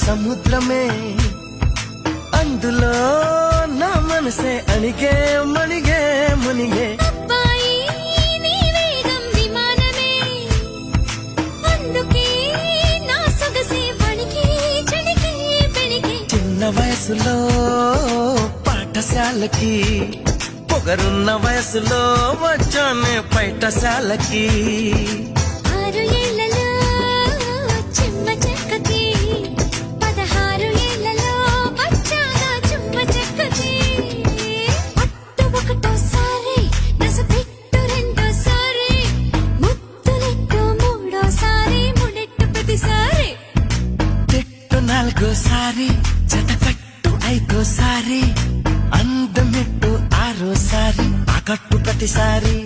సముద్రమే అందులో నా మనసే అణిగే మణిగే మునిగే అబ్బాయి నీ వేగం విమానమే అందుకే నా సొగసే వణికి చణికి బెణికి చిన్న వయసులో పాఠశాలకి పొగరున్న వయసులో వచ్చానే పైటశాలకి 6 ఏళ్లలో చిమ్మ చెక్కకి 16 ఏళ్లలో వచ్చానా చుమ్మ చెక్కకి అట్టు ఒకటోసారి నసపెట్టు రెండోసారి ముద్దులెట్టు మూడోసారి ముడెట్టు ప్రతిసారి తిట్టు నాలుగోసారి జతకట్టు ఐదోసారి అందమెట్టు ఆరోసారి ఆకట్టు ప్రతిసారి